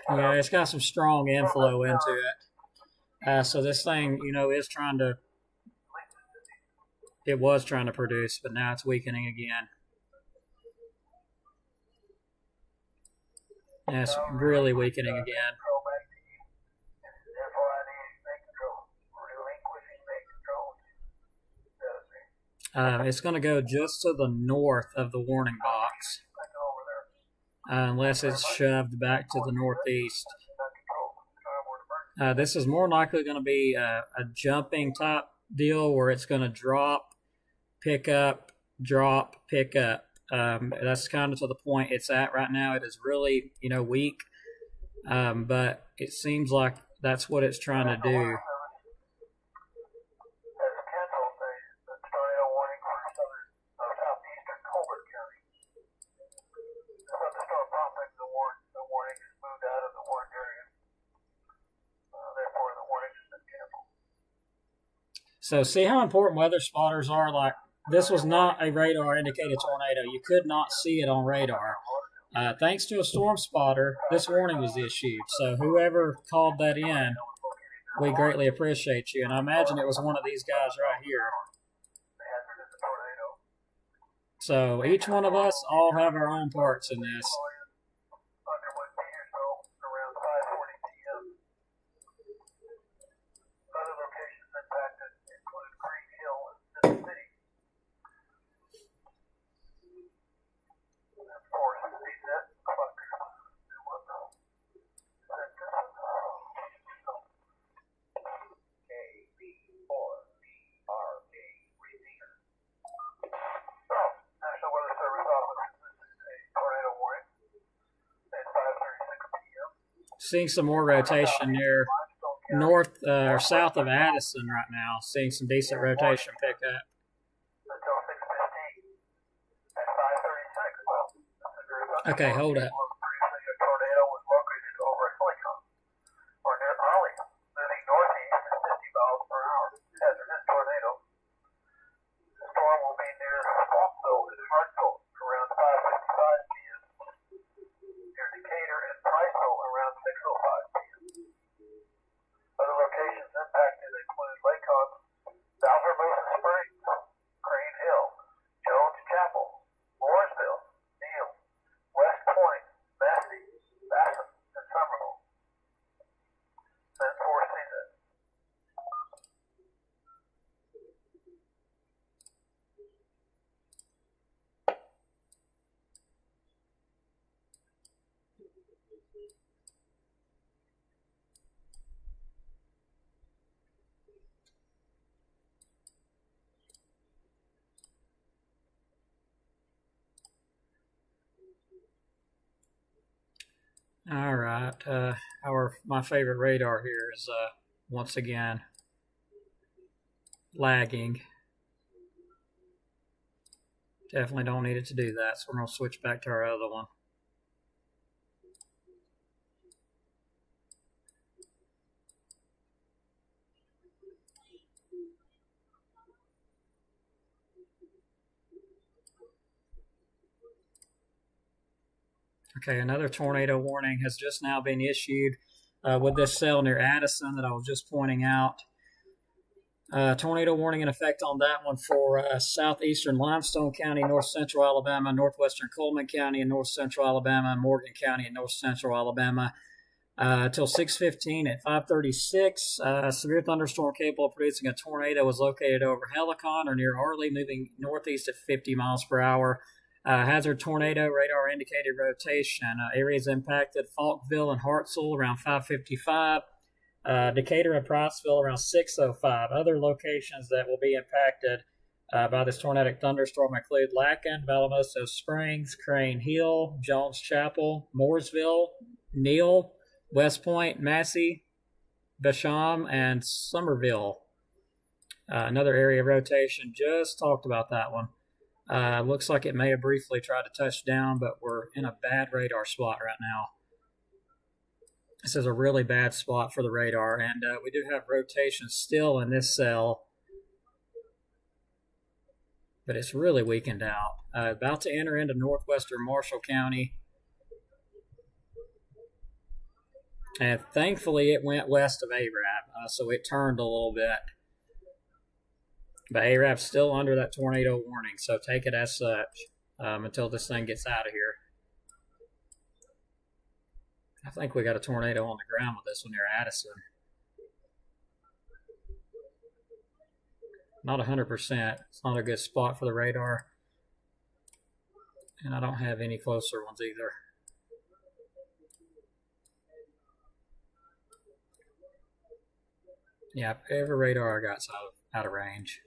Yeah, it's got some strong inflow into it. So this thing, is it was trying to produce, but now it's weakening again. And it's really weakening again. It's going to go just to the north of the warning box. Unless it's shoved back to the northeast. This is more likely going to be a jumping type deal where it's going to drop, pick up, drop, pick up. That's kind of to the point it's at right now. It is really, weak, but it seems like that's what it's trying to do. So see how important weather spotters are? Like, this was not a radar indicated tornado. You could not see it on radar. Thanks to a storm spotter, this warning was issued. So whoever called that in, we greatly appreciate you. And I imagine it was one of these guys right here. So each one of us all have our own parts in this. Seeing some more rotation near north or south of Addison right now. Seeing some decent rotation pick up. Okay, hold up. All right, my favorite radar here is once again lagging. Definitely don't need it to do that, so we're going to switch back to our other one. Okay, another tornado warning has just now been issued with this cell near Addison that I was just pointing out. Tornado warning in effect on that one for southeastern Limestone County, north central Alabama, northwestern Coleman County, and north central Alabama, Morgan County, and north central Alabama. Till 6:15 at 5:36. Severe thunderstorm capable of producing a tornado was located over Helicon or near Arley, moving northeast at 50 miles per hour. Hazard tornado radar indicated rotation. Areas impacted Falkville and Hartselle around 5:55. Decatur and Priceville around 6:05. Other locations that will be impacted by this tornadic thunderstorm include Lacken, Valamoso Springs, Crane Hill, Jones Chapel, Mooresville, Neal, West Point, Massey, Basham, and Somerville. Another area of rotation, just talked about that one. Looks like it may have briefly tried to touch down, but we're in a bad radar spot right now. This is a really bad spot for the radar, and we do have rotation still in this cell, but it's really weakened out. About to enter into northwestern Marshall County. And thankfully, it went west of Arab, so it turned a little bit. But Arab's still under that tornado warning, so take it as such until this thing gets out of here. I think we got a tornado on the ground with this one near Addison. Not 100%. It's not a good spot for the radar. And I don't have any closer ones either. Yeah, every radar I got's out of range.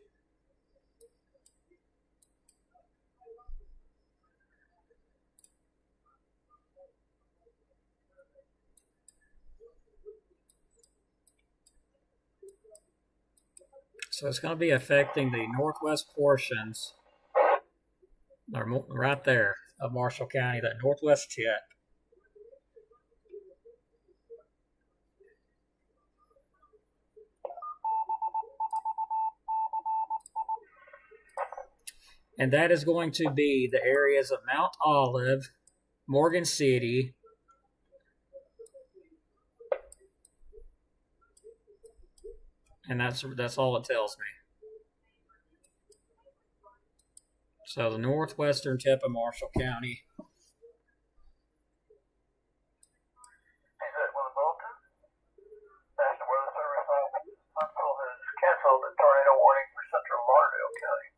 So it's going to be affecting the northwest portions, right there, of Marshall County, that northwest tip. And that is going to be the areas of Mount Olive, Morgan City, and that's all it tells me. So the northwestern tip of Marshall County. National Weather Service Huntsville has canceled the tornado warning for central Lauderdale County.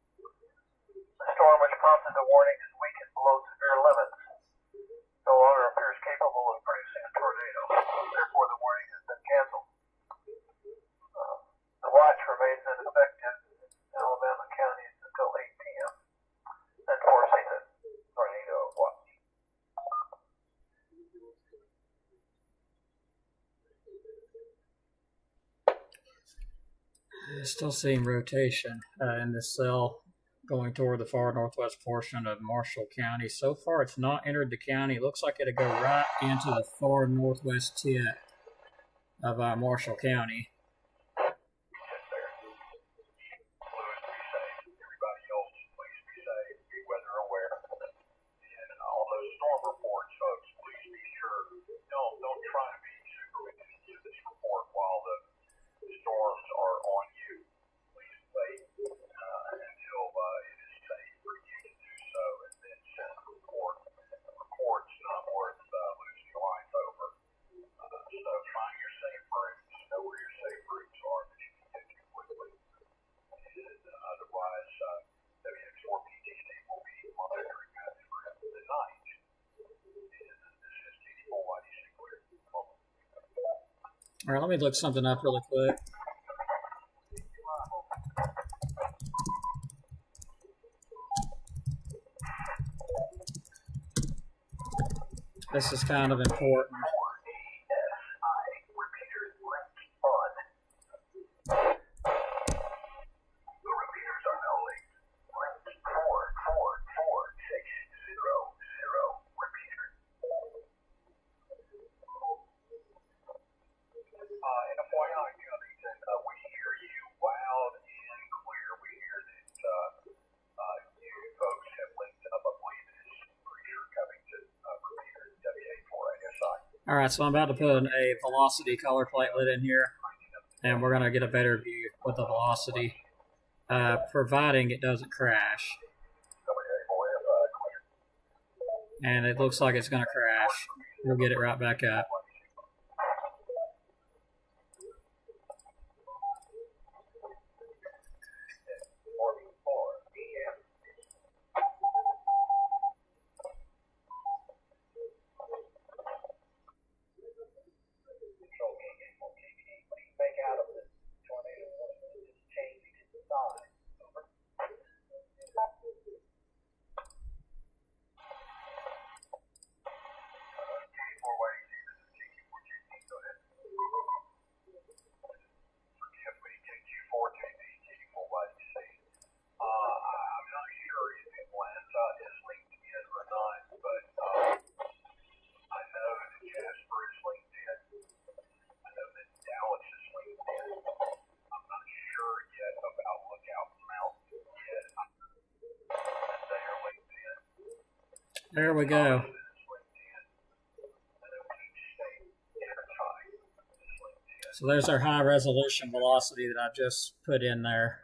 The storm, which prompted the warning, is weakened below severe limits. No longer appears capable of producing a tornado. Therefore, the warning has been canceled. The watch remains ineffective in Alabama counties until 8 p.m. Then forcing the tornado watch. Still seeing rotation in this cell going toward the far northwest portion of Marshall County. So far, it's not entered the county. It looks like it'll go right into the far northwest tip of Marshall County. All right, let me look something up really quick. This is kind of important. All right, so I'm about to put a velocity color platelet in here, and we're going to get a better view with the velocity, providing it doesn't crash. And it looks like it's going to crash. We'll get it right back up. There we go. And then each state is high. So there's our high resolution velocity that I just put in there.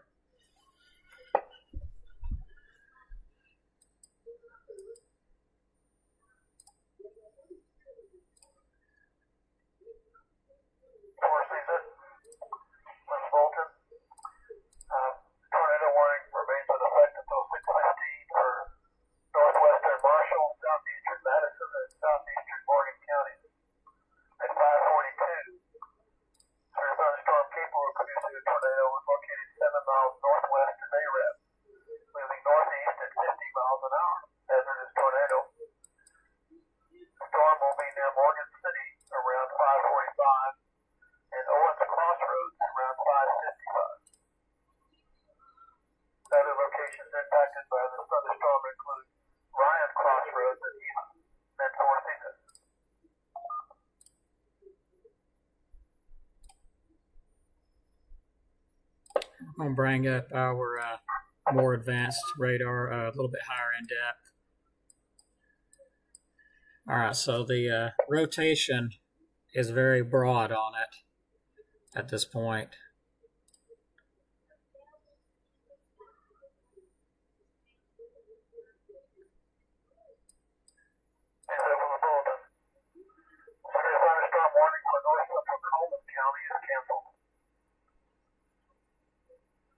Four season, West Bolton. Tornado warning remains in effect until 6:15 for northwestern Marshall, southeastern Madison, and southeastern Morgan counties. At 5:42, severe thunderstorm capable of producing a tornado was located 7 miles northwest of Arab, moving northeast at 50 miles an hour. Hazardous tornado. The storm will be near Morgan City around 5:45 and Owens Crossroads around 5:55. Other locations impacted by this thunderstorm include Ryan Crossroads in East Medford, Texas. I'm going to bring up our more advanced radar, a little bit higher in depth. All right, so the rotation is very broad on it at this point. And over the bulletin. Severe thunderstorm warning for north central Coleman County is canceled.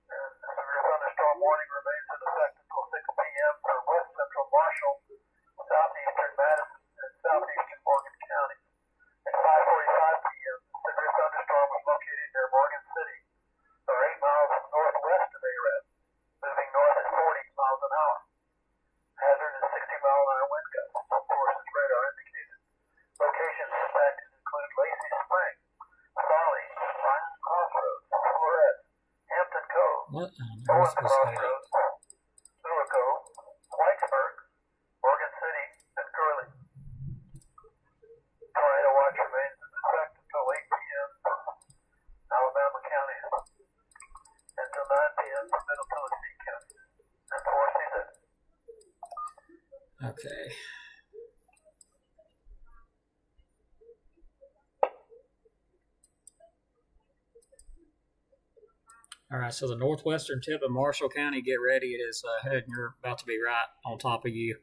And the severe thunderstorm warning remains in effect until 6 p.m. for west central Marshall, southeastern Madison, and southeastern Morgan counties. At 5:45 p.m., the severe thunderstorm was located near Morgan City, or 8 miles northwest of Arab, moving north at 40 miles an hour. Hazard is 60-mile-an-hour wind gusts, of course, as radar indicated. Locations impacted include Lacey Spring, Folly, Ryan Crossroads, Florette, Hampton Cove, What on earth Owens was that? Crossroads, Sulaco, Whitesburg, Morgan City, and Curley. Tornado watch remains in effect until 8 p.m. for Alabama counties, until 9 p.m. for Middle Tennessee counties, and 4 season. Okay. All right, so the northwestern tip of Marshall County, get ready. It is ahead, and you're about to be right on top of you.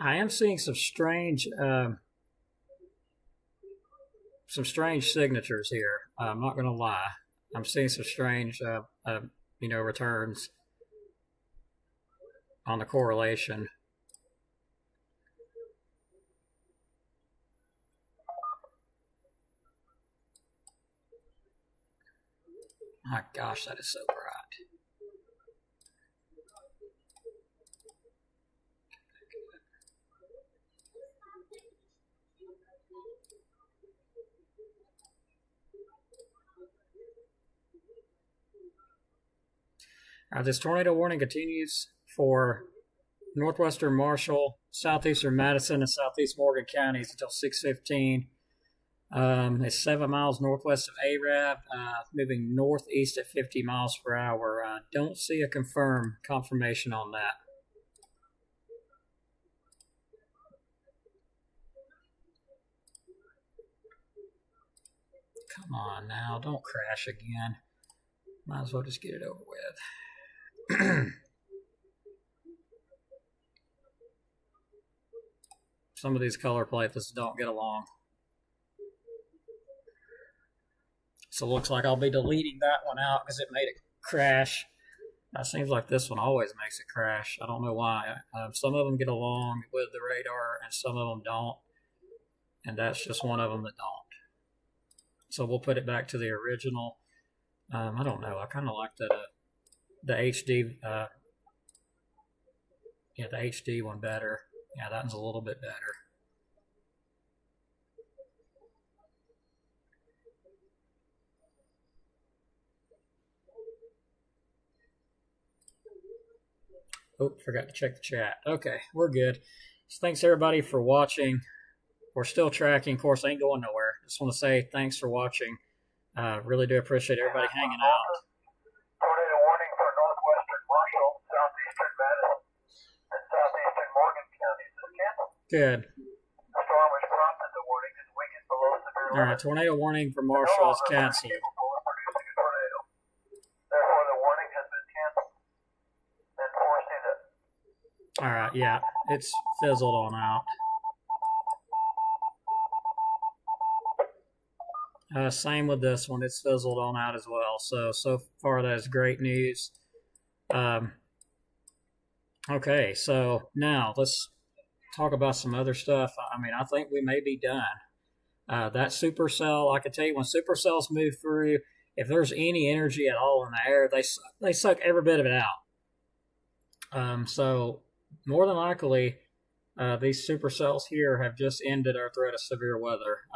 I am seeing some strange signatures here. I'm not going to lie. I'm seeing some strange, returns on the correlation. My gosh, that is so bright. This tornado warning continues for northwestern Marshall, southeastern Madison, and southeast Morgan counties until 6:15. It's 7 miles northwest of Arab, moving northeast at 50 miles per hour. Don't see a confirmation on that. Come on now, don't crash again. Might as well just get it over with. Some of these color platelets don't get along. So it looks like I'll be deleting that one out because it made it crash. It seems like this one always makes it crash. I don't know why. Some of them get along with the radar and some of them don't. And that's just one of them that don't. So we'll put it back to the original. I don't know. I kind of like that the HD. The HD one better. Yeah, that one's a little bit better. Oh, forgot to check the chat. Okay, we're good. So thanks everybody for watching. We're still tracking. Of course, I ain't going nowhere. Just want to say thanks for watching. Really do appreciate everybody hanging out. Tornado warning for northwestern Marshall, southeastern Madison, and southeastern Morgan counties is canceled. Good. The storm which prompted the warning is weakened below severe All right, tornado warning for Marshall is canceled. capable of producing a tornado. Therefore, the warning has been canceled. And foresee that. All right, yeah, it's fizzled on out. Same with this one. It's fizzled on out as well. So far, that is great news. Okay, so now let's talk about some other stuff. I mean, I think we may be done. That supercell, I can tell you, when supercells move through, if there's any energy at all in the air, they suck every bit of it out. So more than likely, these supercells here have just ended our threat of severe weather.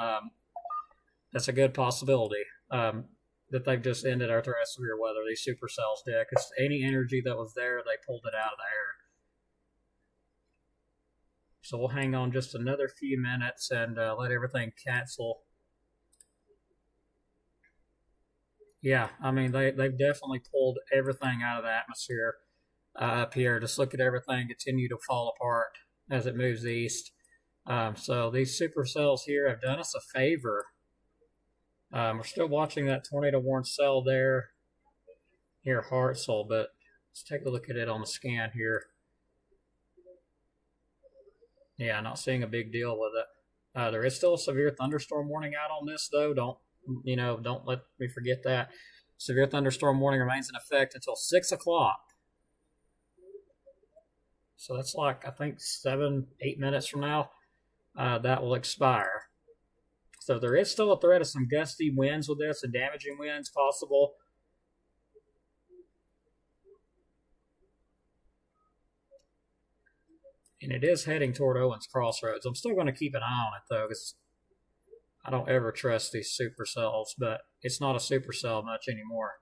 That's a good possibility that they've just ended our threat of severe weather. These supercells did, because any energy that was there, they pulled it out of the air. So we'll hang on just another few minutes and let everything cancel. Yeah, I mean, they've definitely pulled everything out of the atmosphere up here. Just look at everything continue to fall apart as it moves east. So these supercells here have done us a favor. We're still watching that tornado warned cell there near Hartselle, but let's take a look at it on the scan here. Yeah, not seeing a big deal with it. There is still a severe thunderstorm warning out on this, though. Don't let me forget that. Severe thunderstorm warning remains in effect until 6 o'clock. So that's like, I think, 7-8 minutes from now. That will expire. So there is still a threat of some gusty winds with this and damaging winds possible. And it is heading toward Owens Crossroads. I'm still going to keep an eye on it, though, because I don't ever trust these supercells, but it's not a supercell much anymore.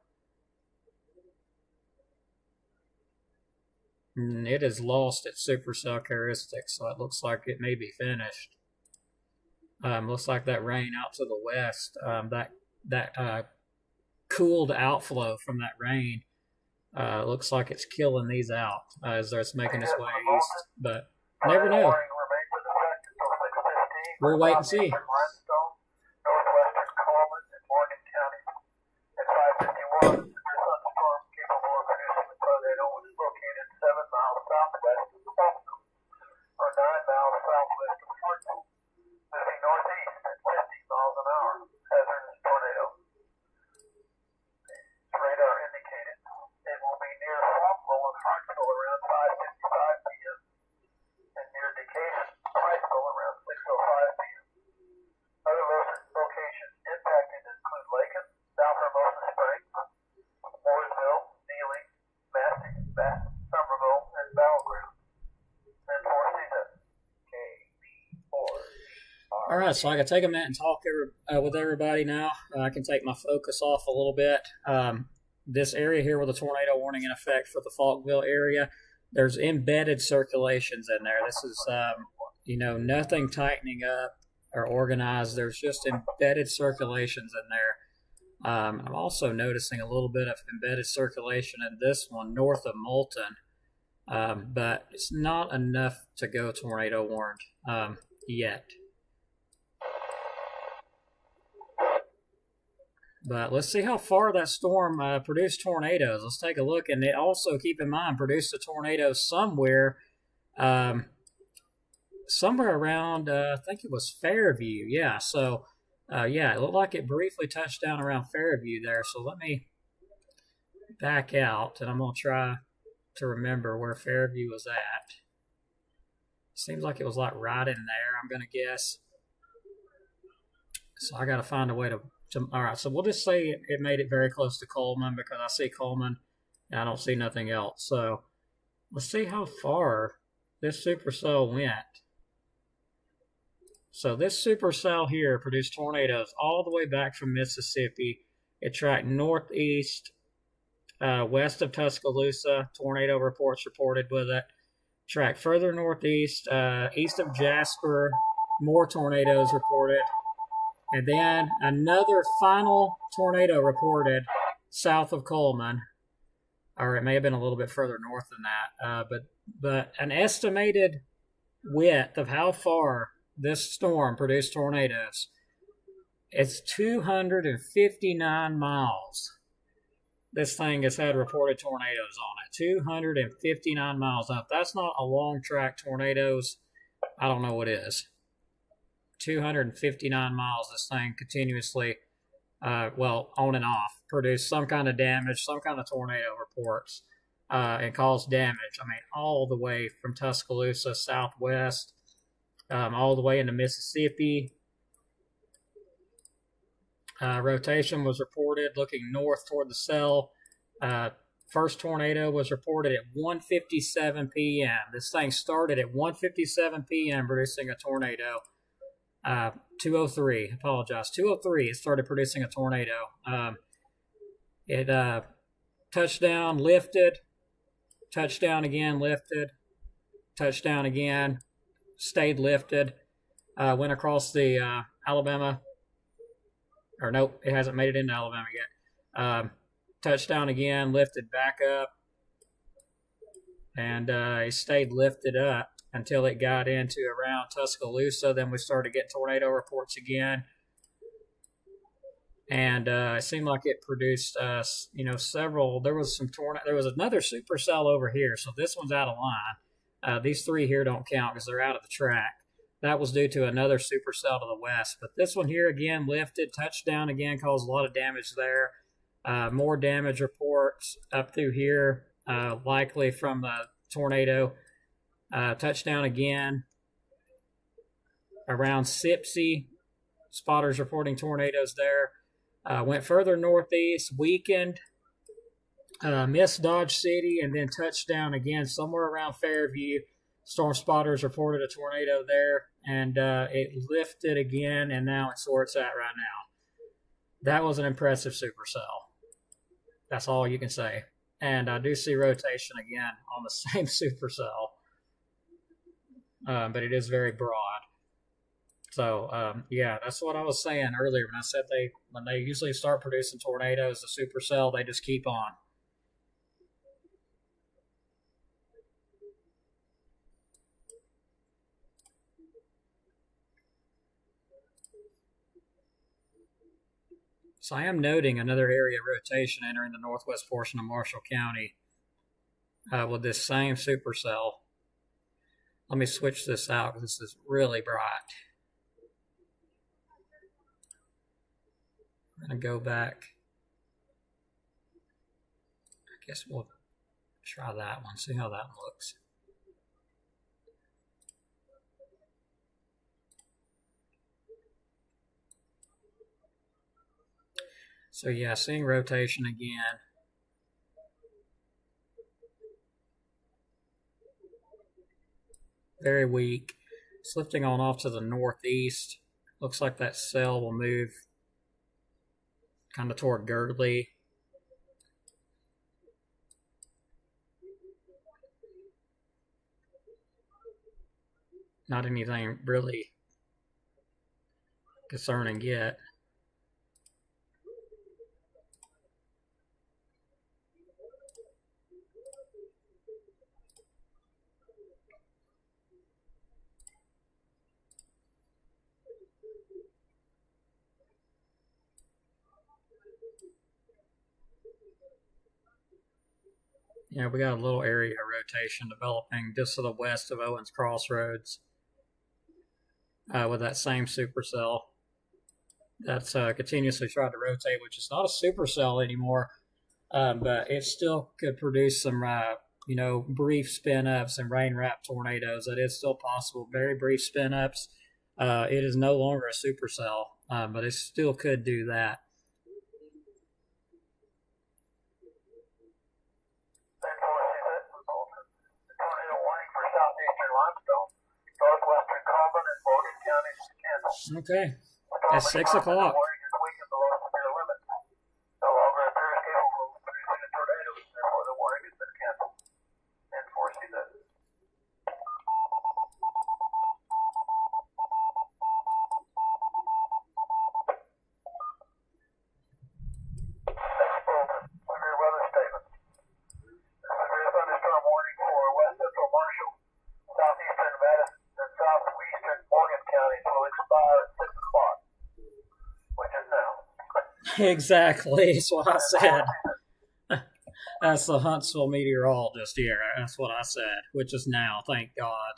It has lost its supercell characteristics, so it looks like it may be finished. Looks like that rain out to the west, that cooled outflow from that rain, looks like it's killing these out as it's making its way east. But never know. We'll wait and see. Northwestern Coleman and Morgan counties. At 5:51, severe thunderstorm capable of producing a tornado was located 7 miles southwest of Boston, or 9 miles southwest of Hartselle, moving northeast at 50 miles an hour. Hazardous tornado. Radar indicated it will be near Swampville and Hartselle around 5:55 p.m. and near Decatur, Priceville around 6:05 p.m. Other locations impacted include Lakin, South Hermosa Springs, Mooresville, Neely, Mastic, Somerville, and Battleground. And foresee that KB4. All right, so I can take a minute and talk with everybody now. I can take my focus off a little bit. This area here with a tornado warning in effect for the Falkville area, there's embedded circulations in there. This is, nothing tightening up or organized. There's just embedded circulations in there. I'm also noticing a little bit of embedded circulation in this one north of Moulton, but it's not enough to go tornado warned yet. But let's see how far that storm produced tornadoes. Let's take a look. And it also, keep in mind, produced a tornado somewhere around, I think it was Fairview. Yeah, so, it looked like it briefly touched down around Fairview there. So let me back out, and I'm going to try to remember where Fairview was at. Seems like it was like right in there, I'm going to guess. So I got to find a way to all right, so we'll just say it made it very close to Coleman, because I see Coleman and I don't see nothing else. So let's see how far this supercell went. So this supercell here produced tornadoes all the way back from Mississippi. It tracked northeast, west of Tuscaloosa. Tornado reports reported with it. track further northeast, east of Jasper, more tornadoes reported. And then another final tornado reported south of Coleman, or it may have been a little bit further north than that. But an estimated width of how far this storm produced tornadoes, it's 259 miles. This thing has had reported tornadoes on it. 259 miles. Now, if that's not a long track tornadoes, I don't know what is. 259 miles, this thing continuously, on and off, produced some kind of damage, some kind of tornado reports, and caused damage. I mean, all the way from Tuscaloosa southwest, all the way into Mississippi. Rotation was reported looking north toward the cell. First tornado was reported at 1:57 p.m. This thing started at 1:57 p.m. producing a tornado. 2:03. Apologize. 2:03. It started producing a tornado. It touchdown, lifted, touchdown again, lifted, touchdown again, stayed lifted. Went across the Alabama. Or nope, it hasn't made it into Alabama yet. Touchdown again, lifted back up, and it stayed lifted up until it got into around Tuscaloosa. Then we started getting tornado reports again, and it seemed like it produced, several. There was some There was another supercell over here, so this one's out of line. These three here don't count because they're out of the track. That was due to another supercell to the west. But this one here, again, lifted, touchdown again, caused a lot of damage there. More damage reports up through here, likely from the tornado. Touchdown again around Sipsey. Spotters reporting tornadoes there. Went further northeast, weakened, missed Dodge City, and then touchdown again somewhere around Fairview. Storm spotters reported a tornado there, and it lifted again, and now it's where it's at right now. That was an impressive supercell. That's all you can say. And I do see rotation again on the same supercell, but it is very broad. So, that's what I was saying earlier when I said when they usually start producing tornadoes, the supercell, they just keep on. So I am noting another area of rotation entering the northwest portion of Marshall County with this same supercell. Let me switch this out because this is really bright. I'm going to go back. I guess we'll try that one, see how that looks. So yeah, seeing rotation again. Very weak. It's lifting on off to the northeast. Looks like that cell will move kind of toward Girdley. Not anything really concerning yet. Yeah, we got a little area of rotation developing just to the west of Owens Crossroads with that same supercell that's continuously tried to rotate, which is not a supercell anymore, but it still could produce some, brief spin-ups and rain-wrapped tornadoes. That is still possible. Very brief spin-ups. It is no longer a supercell, but it still could do that. Okay, at 6 o'clock. 6 o'clock, which is now. Exactly. That's what I said. That's the Huntsville meteorologist here. That's what I said, which is now, thank God.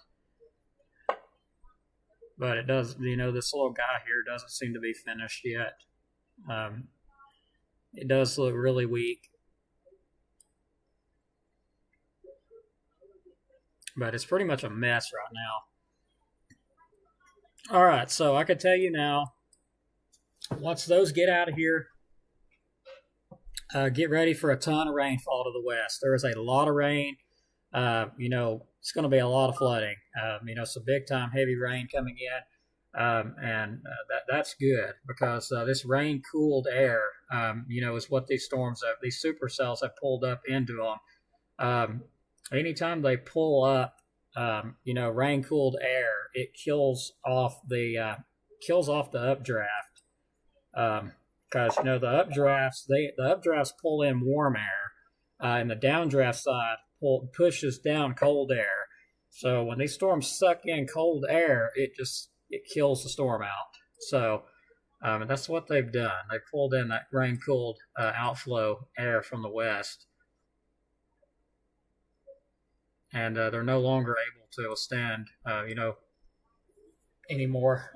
But it does, this little guy here doesn't seem to be finished yet. It does look really weak. But it's pretty much a mess right now. All right, so I can tell you now, once those get out of here, get ready for a ton of rainfall to the west. There is a lot of rain. It's going to be a lot of flooding. Some big time heavy rain coming in. That's good because this rain cooled air, is what these storms, these supercells have pulled up into them. Anytime they pull up, rain cooled air, it kills off the updraft. Because the updrafts pull in warm air, and the downdraft side pushes down cold air. So when these storms suck in cold air, it kills the storm out. So that's what they've done. They pulled in that rain cooled outflow air from the west, and they're no longer able to withstand anymore.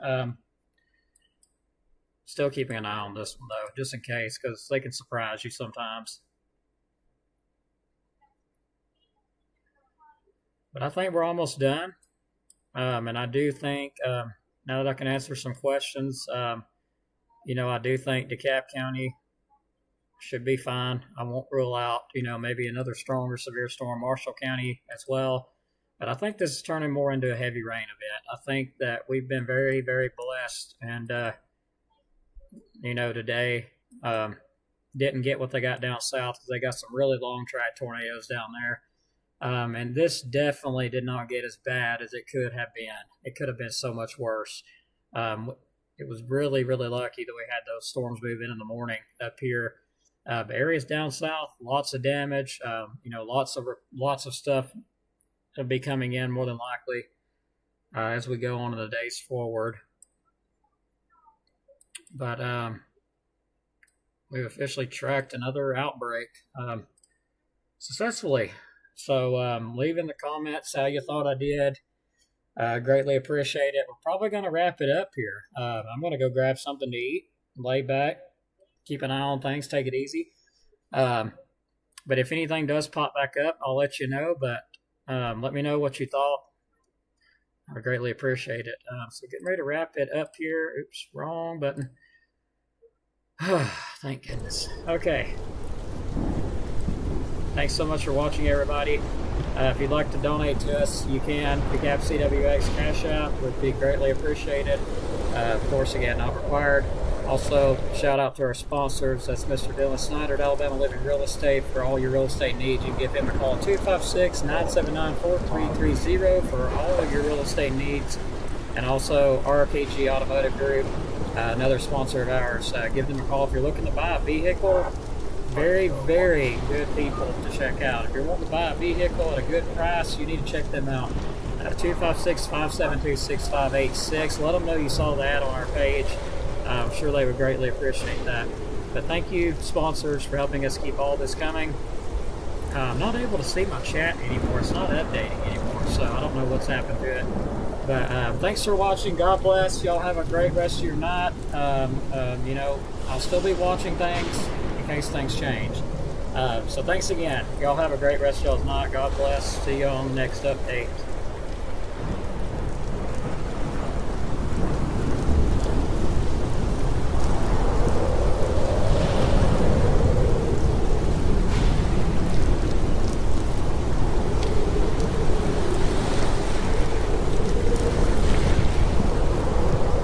Still keeping an eye on this one, though, just in case, because they can surprise you sometimes. But I think we're almost done. And I do think, now that I can answer some questions, I do think DeKalb County should be fine. I won't rule out, maybe another stronger severe storm, Marshall County as well. But I think this is turning more into a heavy rain event. I think that we've been very, very blessed, and today didn't get what they got down south because they got some really long track tornadoes down there. And this definitely did not get as bad as it could have been. It could have been so much worse. It was really, really lucky that we had those storms move in the morning up here. Areas down south, lots of damage. Lots of stuff will be coming in more than likely as we go on in the days forward. But we've officially tracked another outbreak successfully. So leave in the comments how you thought I did. Greatly appreciate it. We're probably going to wrap it up here. I'm going to go grab something to eat, lay back, keep an eye on things, take it easy. But if anything does pop back up, I'll let you know. But let me know what you thought. I greatly appreciate it. So getting ready to wrap it up here. Oops, wrong button. Thank goodness. Okay. Thanks so much for watching, everybody. If you'd like to donate to us, you can. DeKalb CWX Cash App would be greatly appreciated. Of course, again, not required. Also, shout out to our sponsors. That's Mr. Dylan Snyder at Alabama Living Real Estate. For all your real estate needs, you can give him a call, 256-979-4330 for all of your real estate needs. And also, RPG Automotive Group, another sponsor of ours. Give them a call if you're looking to buy a vehicle. Very, very good people to check out. If you're wanting to buy a vehicle at a good price, you need to check them out. 256-572-6586. Let them know you saw the ad on our page. I'm sure they would greatly appreciate that. But thank you, sponsors, for helping us keep all this coming. I'm not able to see my chat anymore. It's not updating anymore, so I don't know what's happened to it. But thanks for watching. God bless. Y'all have a great rest of your night. I'll still be watching things in case things change. So thanks again. Y'all have a great rest of y'all's night. God bless. See you on the next update.